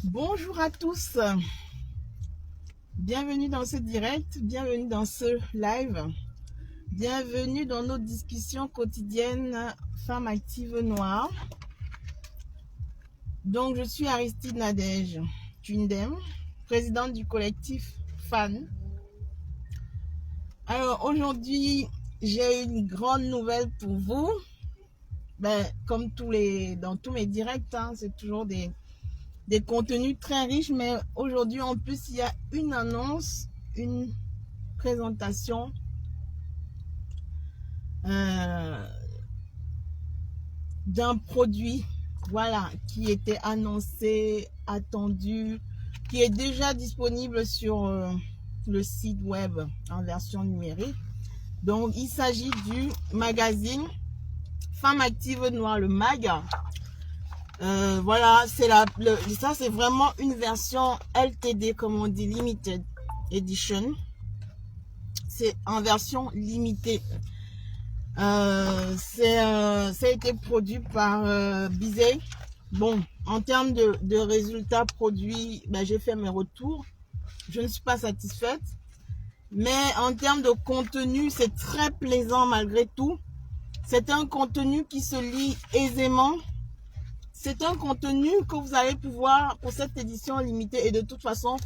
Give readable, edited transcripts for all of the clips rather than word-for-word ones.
Bonjour à tous, bienvenue dans ce direct, bienvenue dans ce live, bienvenue dans nos discussions quotidiennes Femmes Actives Noires. Donc je suis Aristide Nadège Tundem, présidente du collectif FAN. Alors aujourd'hui j'ai une grande nouvelle pour vous. Comme dans tous mes directs, c'est toujours des contenus très riches, mais aujourd'hui en plus il y a une annonce, une présentation d'un produit, voilà, qui était annoncé, attendu, qui est déjà disponible sur le site web en version numérique. Donc il s'agit du magazine Femmes Actives Noires, le MAG. Voilà, ça c'est vraiment une version LTD, comme on dit, Limited Edition. C'est en version limitée. Ça a été produit par Bizet. Bon, en termes de résultats produits, j'ai fait mes retours. Je ne suis pas satisfaite. Mais en termes de contenu, c'est très plaisant malgré tout. C'est un contenu qui se lit aisément. C'est un contenu que vous allez pouvoir, pour cette édition limitée et de toute façon,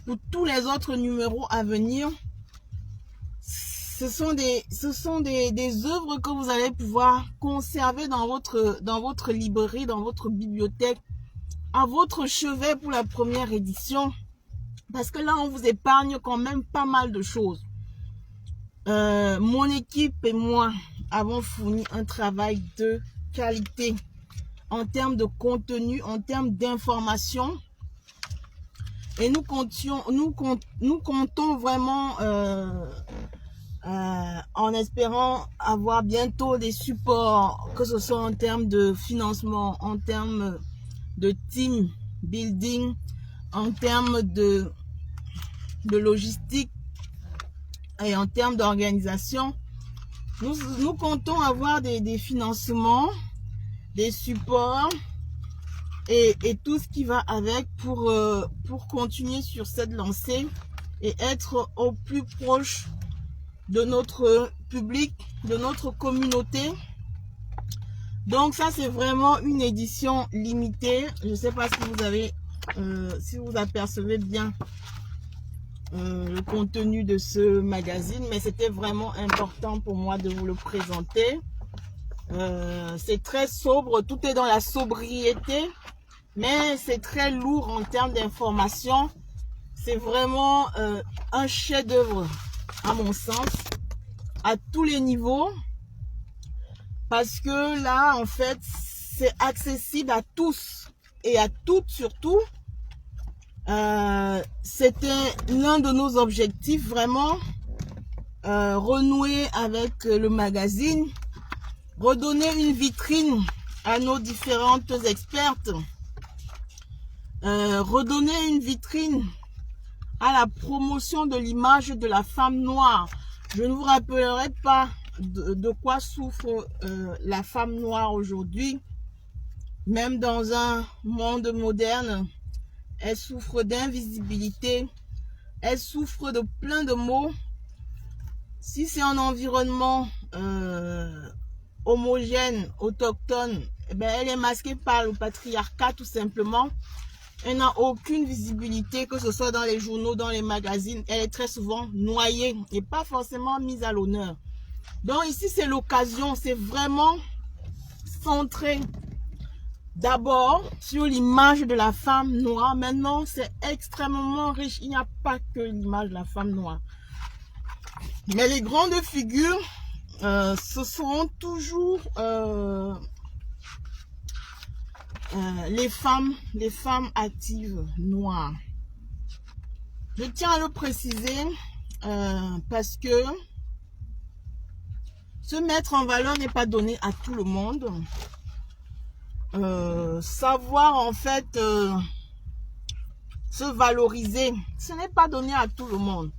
pour tous les autres numéros à venir, ce sont des œuvres que vous allez pouvoir conserver dans votre librairie, dans votre bibliothèque, à votre chevet pour la première édition. Parce que là, on vous épargne quand même pas mal de choses. Mon équipe et moi avons fourni un travail de qualité en termes de contenu, en termes d'information. Et nous comptons vraiment en espérant avoir bientôt des supports, que ce soit en termes de financement, en termes de team building, en termes de logistique et en termes d'organisation. Nous comptons avoir des financements, des supports et tout ce qui va avec pour continuer sur cette lancée et être au plus proche de notre public, de notre communauté. Donc ça c'est vraiment une édition limitée. Je ne sais pas si vous avez si vous apercevez bien le contenu de ce magazine, mais c'était vraiment important pour moi de vous le présenter. C'est très sobre, tout est dans la sobriété, mais c'est très lourd en termes d'information. C'est vraiment un chef-d'œuvre à mon sens, à tous les niveaux, parce que là en fait c'est accessible à tous et à toutes surtout. C'était l'un de nos objectifs, vraiment renouer avec le magazine, redonner une vitrine à nos différentes expertes, redonner une vitrine à la promotion de l'image de la femme noire. Je ne vous rappellerai pas de quoi souffre la femme noire aujourd'hui. Même dans un monde moderne, elle souffre d'invisibilité, elle souffre de plein de maux. Si c'est un environnement homogène, autochtone, elle est masquée par le patriarcat tout simplement. Elle n'a aucune visibilité, que ce soit dans les journaux, dans les magazines. Elle est très souvent noyée et pas forcément mise à l'honneur. Donc ici, c'est l'occasion, c'est vraiment centré d'abord sur l'image de la femme noire. Maintenant, c'est extrêmement riche. Il n'y a pas que l'image de la femme noire. Mais les grandes figures, ce seront toujours les femmes actives noires. Je tiens à le préciser parce que se mettre en valeur n'est pas donné à tout le monde. Savoir en fait se valoriser, ce n'est pas donné à tout le monde.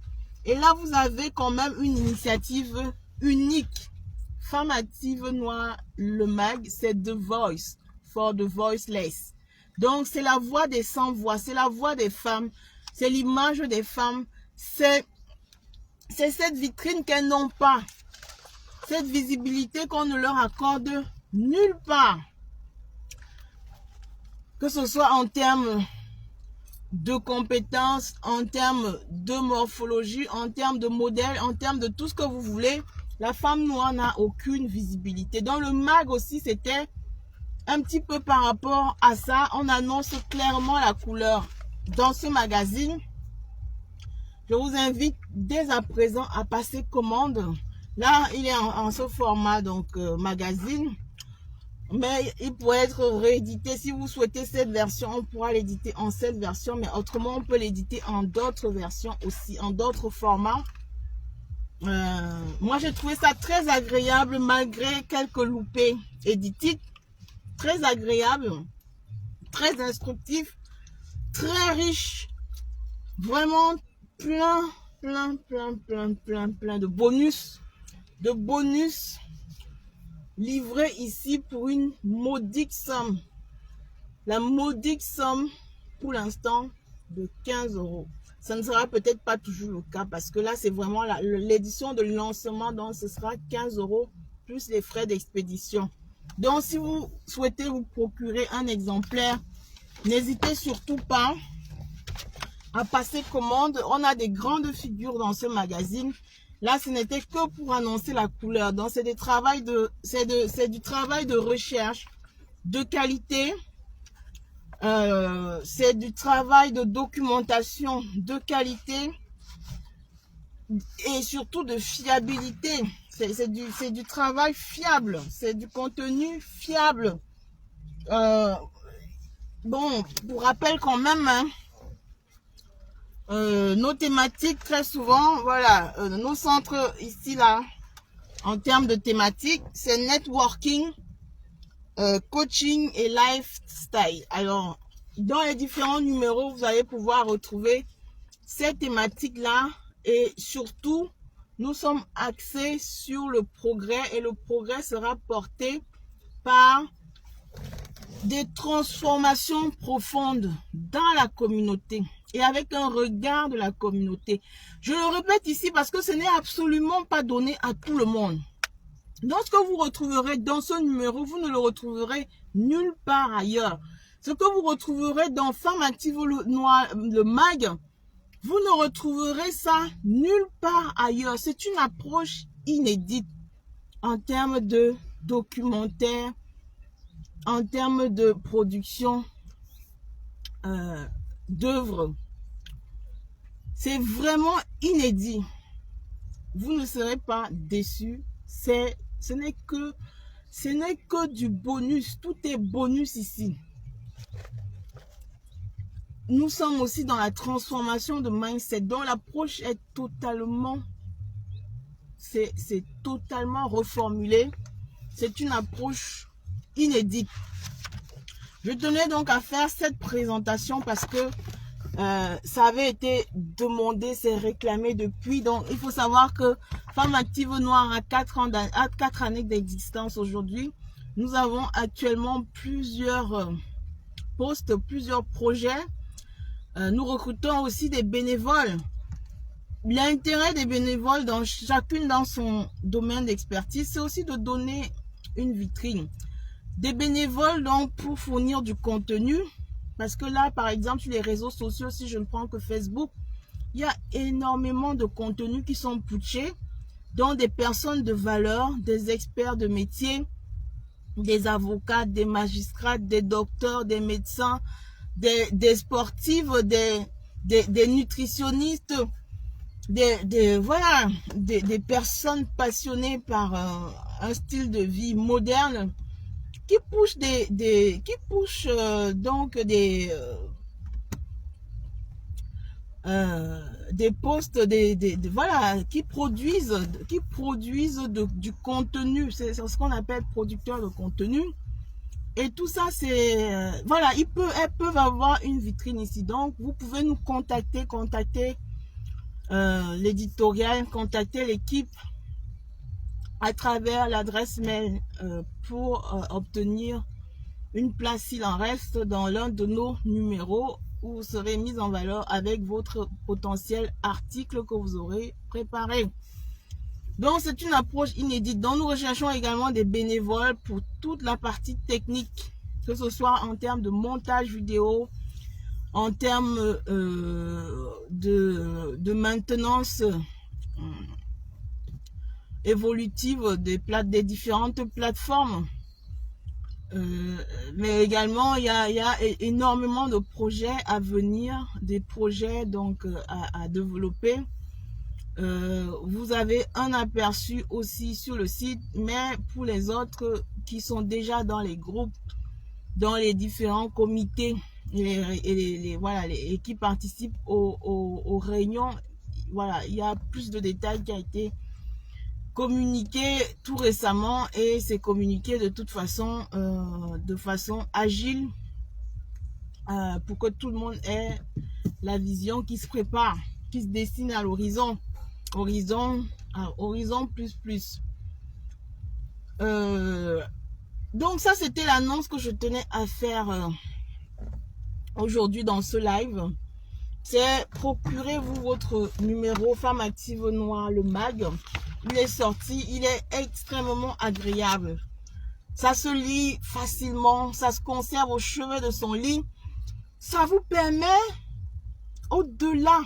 Et là, vous avez quand même une initiative unique. Femmes Actives Noires, le MAG, c'est The Voice for the Voiceless. Donc, c'est la voix des sans-voix, c'est la voix des femmes, c'est l'image des femmes, c'est cette vitrine qu'elles n'ont pas, cette visibilité qu'on ne leur accorde nulle part. Que ce soit en termes de compétences, en termes de morphologie, en termes de modèle, en termes de tout ce que vous voulez, la femme noire n'a aucune visibilité. Dans le mag aussi, c'était un petit peu par rapport à ça. On annonce clairement la couleur. Dans ce magazine, je vous invite dès à présent à passer commande. Là, il est en ce format, donc magazine. Mais il pourrait être réédité. Si vous souhaitez cette version, on pourra l'éditer en cette version. Mais autrement, on peut l'éditer en d'autres versions aussi, en d'autres formats. Moi, j'ai trouvé ça très agréable malgré quelques loupés éditiques. Très agréable, très instructif, très riche. Vraiment plein de bonus. Livré ici pour une modique somme. La modique somme pour l'instant de 15 €. Ça ne sera peut-être pas toujours le cas parce que là c'est vraiment l'édition de lancement, donc ce sera 15 € plus les frais d'expédition. Donc si vous souhaitez vous procurer un exemplaire, n'hésitez surtout pas à passer commande. On a des grandes figures dans ce magazine. Là, ce n'était que pour annoncer la couleur. Donc, c'est du travail de recherche de qualité. C'est du travail de documentation de qualité et surtout de fiabilité. C'est du travail fiable. C'est du contenu fiable. Bon, pour rappel quand même, hein, nos thématiques très souvent, voilà, nos centres ici là, en termes de thématiques, c'est networking, coaching et lifestyle. Alors, dans les différents numéros, vous allez pouvoir retrouver ces thématiques là et surtout, nous sommes axés sur le progrès et le progrès sera porté par des transformations profondes dans la communauté et avec un regard de la communauté. Je le répète ici parce que ce n'est absolument pas donné à tout le monde. Donc, ce que vous retrouverez dans ce numéro, vous ne le retrouverez nulle part ailleurs. Ce que vous retrouverez dans Femmes Actives Noires, le mag, vous ne retrouverez ça nulle part ailleurs. C'est une approche inédite en termes de documentaire, en termes de production d'œuvres. C'est vraiment inédit. Vous ne serez pas déçus. Ce n'est que du bonus. Tout est bonus ici. Nous sommes aussi dans la transformation de mindset, dont l'approche est totalement, c'est totalement reformulé. C'est une approche inédite. Je tenais donc à faire cette présentation parce que ça avait été demandé, c'est réclamé depuis. Donc, il faut savoir que Femmes Actives Noires a 4 années d'existence aujourd'hui. Nous avons actuellement plusieurs postes, plusieurs projets. Nous recrutons aussi des bénévoles. L'intérêt des bénévoles, dans chacune dans son domaine d'expertise, c'est aussi de donner une vitrine. Des bénévoles donc pour fournir du contenu. Parce que là, par exemple, sur les réseaux sociaux, si je ne prends que Facebook, il y a énormément de contenus qui sont putschés, dont des personnes de valeur, des experts de métier, des avocats, des magistrats, des docteurs, des médecins, des sportifs, des nutritionnistes, voilà, des personnes passionnées par un style de vie moderne qui poussent donc des posts, voilà, qui produisent du contenu. C'est ce qu'on appelle producteurs de contenu. Et tout ça, c'est voilà, elles peuvent avoir une vitrine ici. Donc, vous pouvez nous contacter l'éditorial, contacter l'équipe à travers l'adresse mail pour obtenir une place s'il en reste dans l'un de nos numéros où vous serez mis en valeur avec votre potentiel article que vous aurez préparé. Donc, c'est une approche inédite. Donc, nous recherchons également des bénévoles pour toute la partie technique, que ce soit en termes de montage vidéo, en termes de maintenance évolutive des différentes plateformes. Mais également, il y a énormément de projets à venir, des projets donc à développer. Vous avez un aperçu aussi sur le site, mais pour les autres qui sont déjà dans les groupes, dans les différents comités et qui participent aux réunions, voilà, il y a plus de détails qui a été communiqué tout récemment et c'est communiqué de toute façon de façon agile pour que tout le monde ait la vision qui se prépare, qui se dessine à l'horizon. Horizon plus. Donc ça, c'était l'annonce que je tenais à faire aujourd'hui dans ce live. C'est procurez-vous votre numéro Femme Active Noire, le mag. Il est sorti, il est extrêmement agréable. Ça se lit facilement, ça se conserve au chevet de son lit. Ça vous permet, au-delà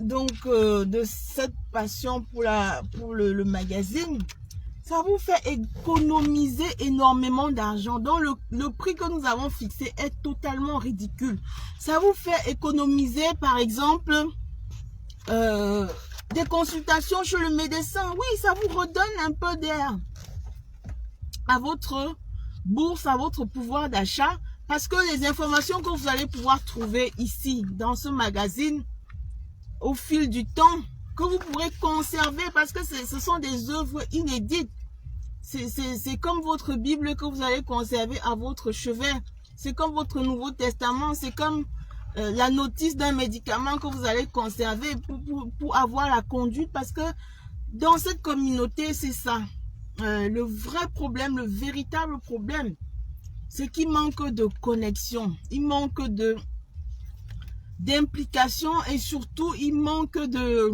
donc de cette passion pour le magazine, ça vous fait économiser énormément d'argent. Donc le prix que nous avons fixé est totalement ridicule. Ça vous fait économiser par exemple des consultations chez le médecin. Oui, ça vous redonne un peu d'air à votre bourse, à votre pouvoir d'achat, parce que les informations que vous allez pouvoir trouver ici dans ce magazine au fil du temps, que vous pourrez conserver, parce que ce sont des œuvres inédites. C'est comme votre Bible que vous allez conserver à votre chevet. C'est comme votre Nouveau Testament. C'est comme la notice d'un médicament que vous allez conserver pour avoir la conduite. Parce que dans cette communauté, c'est ça. Le vrai problème, le véritable problème, c'est qu'il manque de connexion. Il manque d'implication et surtout, il manque de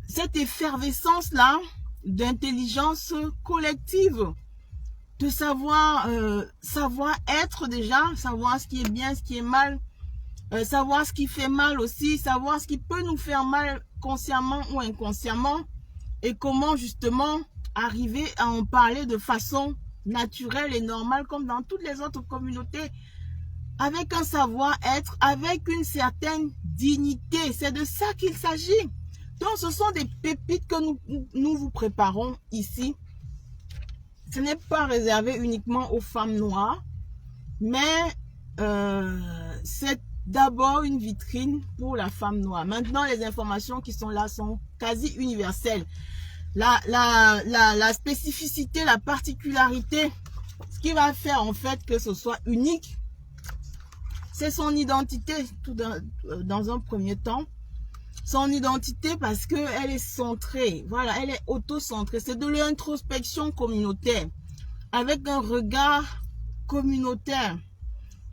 cette effervescence-là d'intelligence collective, de savoir être déjà, savoir ce qui est bien, ce qui est mal, savoir ce qui fait mal aussi, savoir ce qui peut nous faire mal consciemment ou inconsciemment et comment justement arriver à en parler de façon naturelle et normale comme dans toutes les autres communautés, avec un savoir-être, avec une certaine dignité. C'est de ça qu'il s'agit. Donc, ce sont des pépites que nous vous préparons ici. Ce n'est pas réservé uniquement aux femmes noires, mais c'est d'abord une vitrine pour la femme noire. Maintenant, les informations qui sont là sont quasi universelles. La spécificité, la particularité, ce qui va faire en fait que ce soit unique, c'est son identité tout dans un premier temps. Son identité parce qu'elle est centrée, voilà, elle est auto-centrée. C'est de l'introspection communautaire, avec un regard communautaire.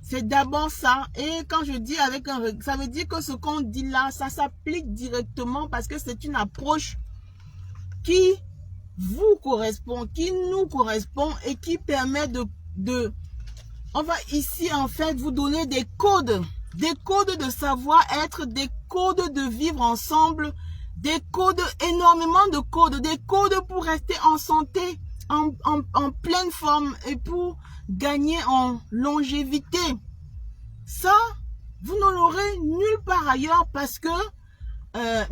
C'est d'abord ça. Et quand je dis avec un regard, ça veut dire que ce qu'on dit là, ça s'applique directement parce que c'est une approche qui vous correspond, qui nous correspond et qui permet on va ici en fait vous donner des codes de savoir-être, des codes de vivre ensemble, des codes, énormément de codes, des codes pour rester en santé, en pleine forme et pour gagner en longévité. Ça, vous ne l'aurez nulle part ailleurs parce que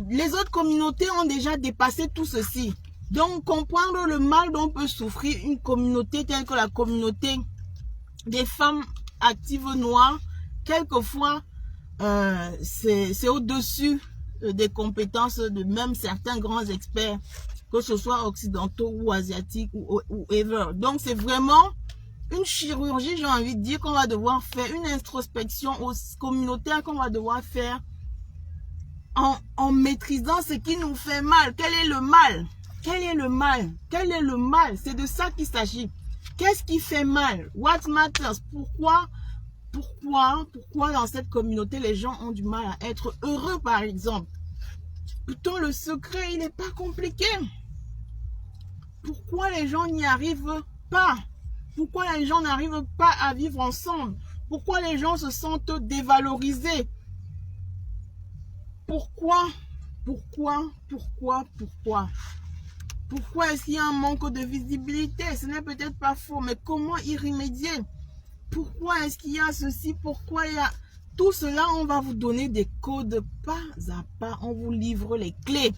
les autres communautés ont déjà dépassé tout ceci. Donc, comprendre le mal dont peut souffrir une communauté telle que la communauté des femmes actives noires, quelquefois, c'est au-dessus des compétences de même certains grands experts, que ce soit occidentaux ou asiatiques ou ever. Donc, c'est vraiment une chirurgie, j'ai envie de dire, qu'on va devoir faire, une introspection communautaire qu'on va devoir faire en maîtrisant ce qui nous fait mal. Quel est le mal? Quel est le mal? Quel est le mal? C'est de ça qu'il s'agit. Qu'est-ce qui fait mal? What matters? Pourquoi dans cette communauté, les gens ont du mal à être heureux, par exemple? Pourtant, le secret, il n'est pas compliqué. Pourquoi les gens n'y arrivent pas? Pourquoi les gens n'arrivent pas à vivre ensemble? Pourquoi les gens se sentent dévalorisés? Pourquoi est-ce qu'il y a un manque de visibilité? Ce n'est peut-être pas faux, mais comment y remédier? Pourquoi est-ce qu'il y a ceci? Pourquoi il y a... Tout cela, on va vous donner des codes pas à pas. On vous livre les clés.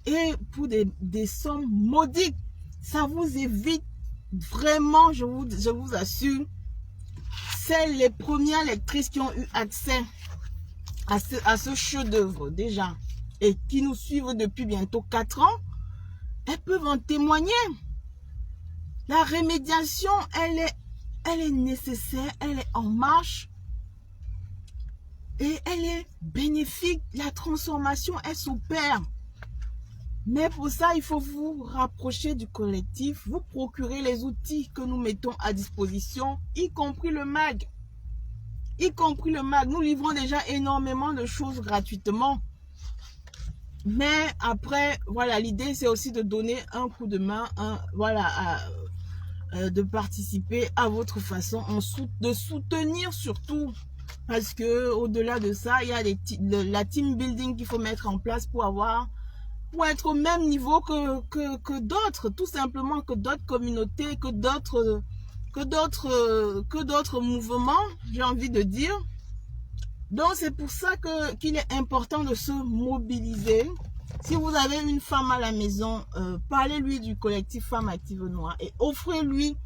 Et pour des sommes maudites, ça vous évite vraiment, je vous assure, c'est les premières lectrices qui ont eu accès à ce chef-d'œuvre déjà et qui nous suivent depuis bientôt 4 ans. Elles peuvent en témoigner. La remédiation, elle est nécessaire, elle est en marche et elle est bénéfique. La transformation, elle s'opère. Mais pour ça, il faut vous rapprocher du collectif, vous procurer les outils que nous mettons à disposition, y compris le MAG. Nous livrons déjà énormément de choses gratuitement. Mais après, voilà, l'idée c'est aussi de donner un coup de main, de participer à votre façon, de soutenir surtout. Parce que au-delà de ça, il y a la team building qu'il faut mettre en place pour être au même niveau que d'autres, tout simplement, que d'autres communautés, que d'autres mouvements, j'ai envie de dire. Donc c'est pour ça qu'il est important de se mobiliser. Si vous avez une femme à la maison, parlez-lui du collectif Femmes Actives Noires et offrez-lui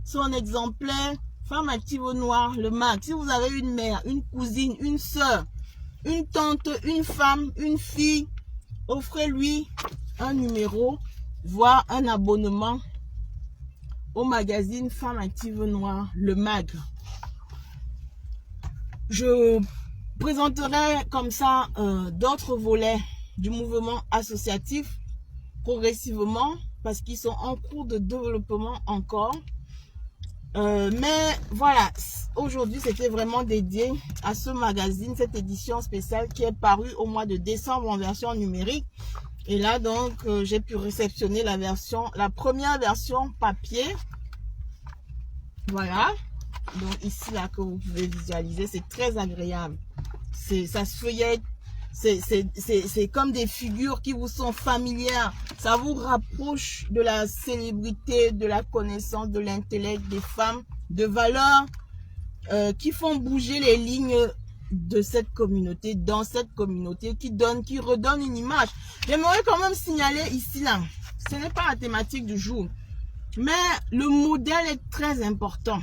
son exemplaire Femmes Actives Noires, le MAG. Si vous avez une mère, une cousine, une soeur, une tante, une femme, une fille, offrez-lui un numéro, voire un abonnement au magazine Femmes Actives Noires, le MAG. Je présenterai comme ça d'autres volets du mouvement associatif progressivement parce qu'ils sont en cours de développement encore. Mais voilà, aujourd'hui c'était vraiment dédié à ce magazine, cette édition spéciale qui est parue au mois de décembre en version numérique. Et là donc j'ai pu réceptionner la première version papier. Voilà, donc ici là que vous pouvez visualiser, c'est très agréable. Ça se feuillette, c'est comme des figures qui vous sont familières. Ça vous rapproche de la célébrité, de la connaissance, de l'intellect des femmes, de valeurs qui font bouger les lignes de cette communauté, dans cette communauté, qui redonne une image. J'aimerais quand même signaler ici là, ce n'est pas la thématique du jour, mais le modèle est très important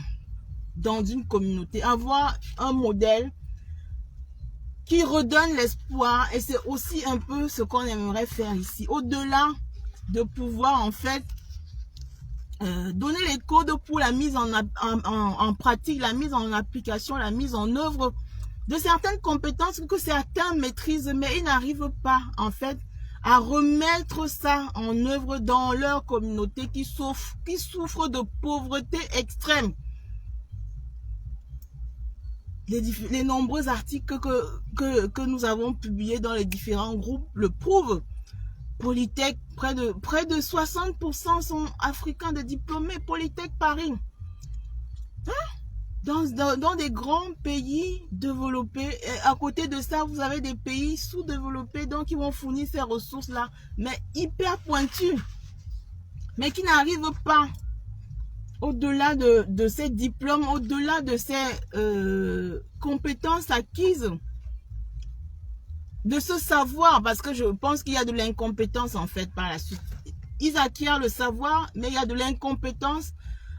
dans une communauté. Avoir un modèle qui redonne l'espoir, et c'est aussi un peu ce qu'on aimerait faire ici. Au-delà de pouvoir en fait donner les codes pour la mise en pratique, la mise en application, la mise en œuvre de certaines compétences que certains maîtrisent, mais ils n'arrivent pas en fait à remettre ça en œuvre dans leur communauté qui souffre de pauvreté extrême. Les nombreux articles que nous avons publiés dans les différents groupes le prouvent. Polytech, près de 60% sont africains de diplômés. Polytech Paris. Dans des grands pays développés. Et à côté de ça, vous avez des pays sous-développés, donc ils vont fournir ces ressources-là, mais hyper pointues, mais qui n'arrivent pas au-delà de ces diplômes, au-delà de ces compétences acquises, de ce savoir, parce que je pense qu'il y a de l'incompétence en fait par la suite. Ils acquièrent le savoir, mais il y a de l'incompétence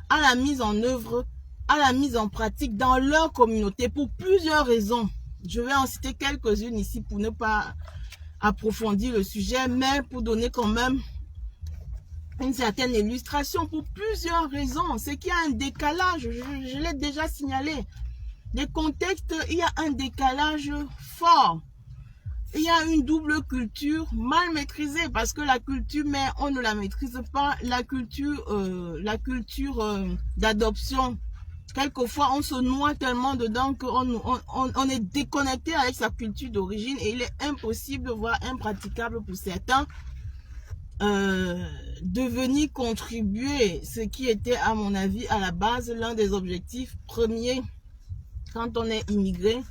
à la mise en œuvre, à la mise en pratique dans leur communauté pour plusieurs raisons. Je vais en citer quelques-unes ici pour ne pas approfondir le sujet, mais pour donner quand même une certaine illustration pour plusieurs raisons. C'est qu'il y a un décalage, je l'ai déjà signalé. Les contextes, il y a un décalage fort. il y a une double culture mal maîtrisée parce que la culture, mais on ne la maîtrise pas, la culture d'adoption. Quelquefois, on se noie tellement dedans qu'on est déconnecté avec sa culture d'origine et il est impossible, voire impraticable pour certains, de venir contribuer, ce qui était à mon avis à la base l'un des objectifs premiers quand on est immigré.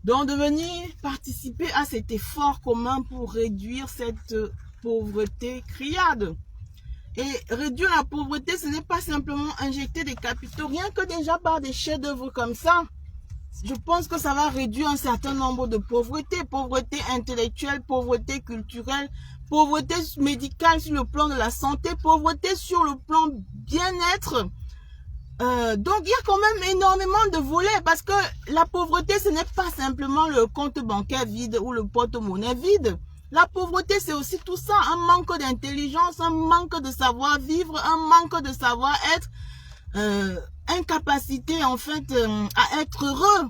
Donc de venir participer à cet effort commun pour réduire cette pauvreté criade. Et réduire la pauvreté, ce n'est pas simplement injecter des capitaux. Rien que déjà par des chefs-d'œuvre comme ça, je pense que ça va réduire un certain nombre de pauvretés. Pauvreté intellectuelle, pauvreté culturelle, pauvreté médicale sur le plan de la santé, pauvreté sur le plan bien-être. Donc il y a quand même énormément de volets parce que la pauvreté, ce n'est pas simplement le compte bancaire vide ou le porte-monnaie vide. La pauvreté, c'est aussi tout ça, un manque d'intelligence, un manque de savoir-vivre, un manque de savoir-être, incapacité en fait à être heureux.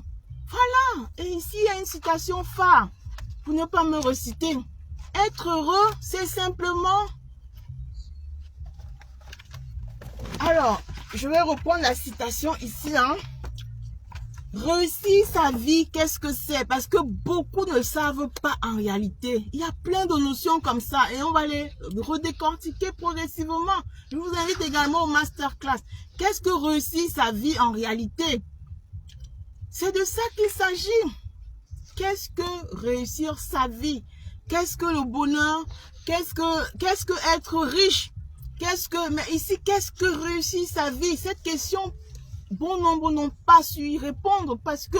Voilà, et ici il y a une citation phare, pour ne pas me reciter. Être heureux, c'est simplement... Alors, je vais reprendre la citation ici, hein. Réussir sa vie, qu'est-ce que c'est? Parce que beaucoup ne savent pas en réalité. Il y a plein de notions comme ça et on va les redécortiquer progressivement. Je vous invite également au masterclass. Qu'est-ce que réussir sa vie en réalité? C'est de ça qu'il s'agit. Qu'est-ce que réussir sa vie? Qu'est-ce que le bonheur? Qu'est-ce que être riche? Mais ici, qu'est-ce que réussir sa vie? Cette question, bon nombre n'ont pas su y répondre parce que,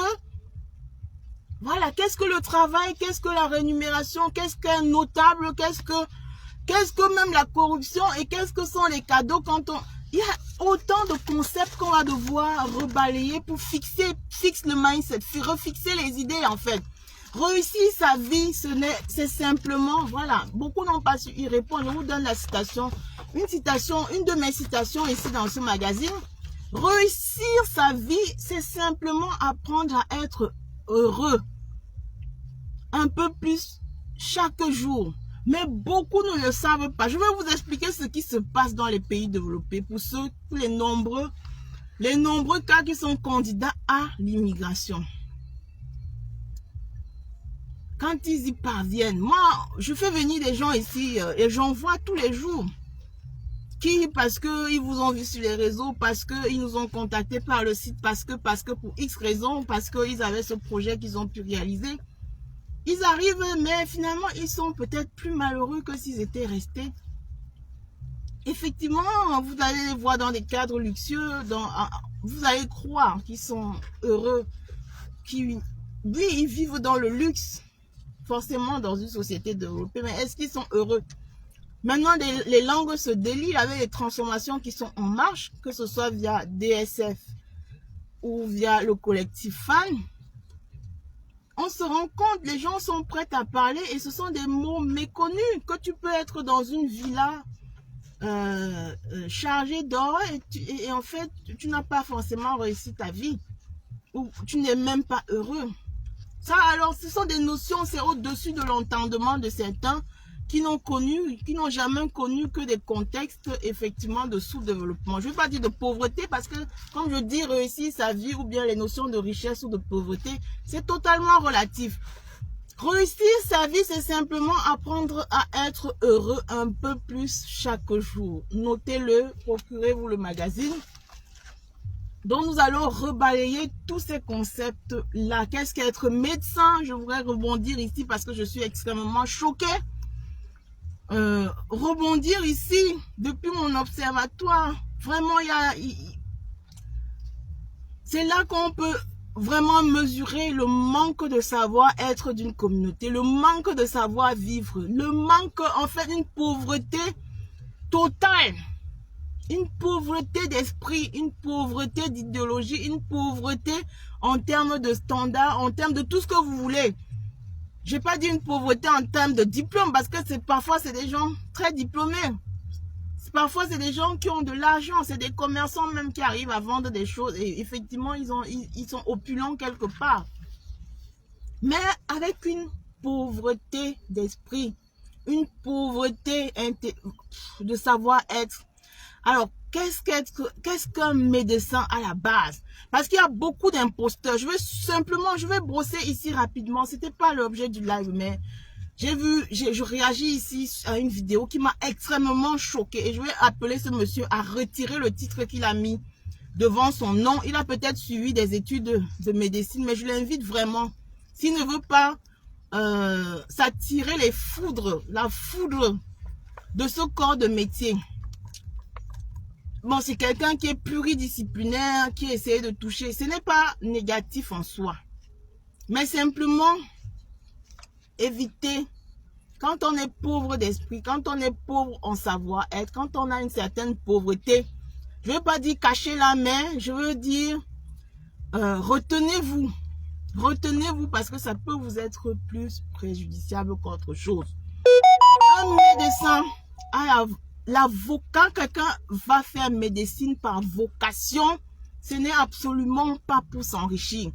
voilà, qu'est-ce que le travail? Qu'est-ce que la rémunération? Qu'est-ce qu'un notable? Qu'est-ce que même la corruption? Et qu'est-ce que sont les cadeaux quand on... Il y a autant de concepts qu'on va devoir rebalayer pour fixer le mindset, refixer les idées en fait. Réussir sa vie, c'est simplement, voilà, beaucoup n'ont pas su y répondre. Je vous donne la citation, une de mes citations ici dans ce magazine. Réussir sa vie, c'est simplement apprendre à être heureux. Un peu plus chaque jour. Mais beaucoup ne le savent pas. Je vais vous expliquer ce qui se passe dans les pays développés pour les nombreux cas qui sont candidats à l'immigration. Quand ils y parviennent, moi, je fais venir des gens ici et j'en vois tous les jours. Qui, parce qu'ils vous ont vu sur les réseaux, parce qu'ils nous ont contactés par le site, parce que pour X raisons, parce qu'ils avaient ce projet qu'ils ont pu réaliser. Ils arrivent, mais finalement, ils sont peut-être plus malheureux que s'ils étaient restés. Effectivement, vous allez les voir dans des cadres luxueux, vous allez croire qu'ils sont heureux, oui, ils vivent dans le luxe, forcément dans une société développée, mais est-ce qu'ils sont heureux? Maintenant, les langues se délient avec les transformations qui sont en marche, que ce soit via DSF ou via le collectif FAN. On se rend compte, les gens sont prêts à parler et ce sont des mots méconnus, que tu peux être dans une villa chargée d'or et en fait, tu n'as pas forcément réussi ta vie ou tu n'es même pas heureux. Ça, alors, ce sont des notions, c'est au-dessus de l'entendement de certains qui n'ont jamais connu que des contextes effectivement de sous-développement. Je ne veux pas dire de pauvreté parce que quand je dis réussir sa vie ou bien les notions de richesse ou de pauvreté, c'est totalement relatif. Réussir sa vie, c'est simplement apprendre à être heureux un peu plus chaque jour. Notez-le, procurez-vous le magazine. Donc nous allons rebalayer tous ces concepts-là. Qu'est-ce qu'être médecin? Je voudrais rebondir ici parce que je suis extrêmement choquée. Rebondir ici depuis mon observatoire, vraiment c'est là qu'on peut vraiment mesurer le manque de savoir-être d'une communauté, le manque de savoir-vivre, le manque en fait d'une pauvreté totale, une pauvreté d'esprit, une pauvreté d'idéologie, une pauvreté en termes de standards, en termes de tout ce que vous voulez. Je n'ai pas dit une pauvreté en termes de diplôme parce que parfois c'est des gens très diplômés. Parfois c'est des gens qui ont de l'argent, c'est des commerçants même qui arrivent à vendre des choses et effectivement ils sont opulents quelque part. Mais avec une pauvreté d'esprit, une pauvreté de savoir-être. Alors, qu'est-ce qu'un médecin à la base? Parce qu'il y a beaucoup d'imposteurs. Je vais brosser ici rapidement. C'était pas l'objet du live, mais je réagis ici à une vidéo qui m'a extrêmement choquée. Et je vais appeler ce monsieur à retirer le titre qu'il a mis devant son nom. Il a peut-être suivi des études de médecine, mais je l'invite vraiment. S'il ne veut pas s'attirer la foudre de ce corps de métier. Bon, c'est quelqu'un qui est pluridisciplinaire, qui essaie de toucher. Ce n'est pas négatif en soi. Mais simplement, éviter. Quand on est pauvre d'esprit, quand on est pauvre en savoir-être, quand on a une certaine pauvreté, je ne veux pas dire cacher la main, je veux dire retenez-vous. Retenez-vous parce que ça peut vous être plus préjudiciable qu'autre chose. Un médecin l'avocat, quelqu'un va faire médecine par vocation, ce n'est absolument pas pour s'enrichir.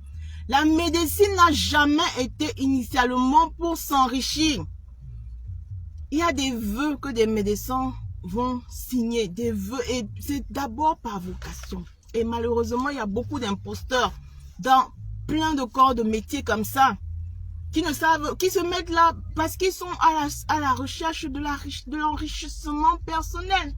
La médecine n'a jamais été initialement pour s'enrichir. Il y a des vœux que des médecins vont signer, des vœux, et c'est d'abord par vocation. Et malheureusement, il y a beaucoup d'imposteurs dans plein de corps de métier comme ça, qui ne savent, qui se mettent là parce qu'ils sont à la recherche de l'enrichissement personnel.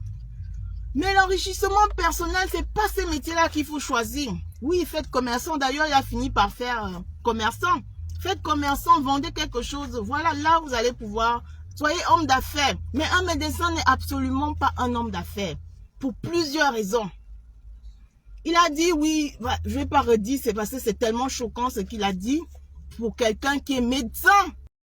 Mais l'enrichissement personnel, c'est pas ces métiers-là qu'il faut choisir. Oui, faites commerçant. D'ailleurs, il a fini par faire commerçant. Faites commerçant, vendez quelque chose. Voilà, là, vous allez pouvoir... Soyez homme d'affaires. Mais un médecin n'est absolument pas un homme d'affaires. Pour plusieurs raisons. Il a dit, oui, je ne vais pas redire, c'est parce que c'est tellement choquant ce qu'il a dit. Pour quelqu'un qui est médecin,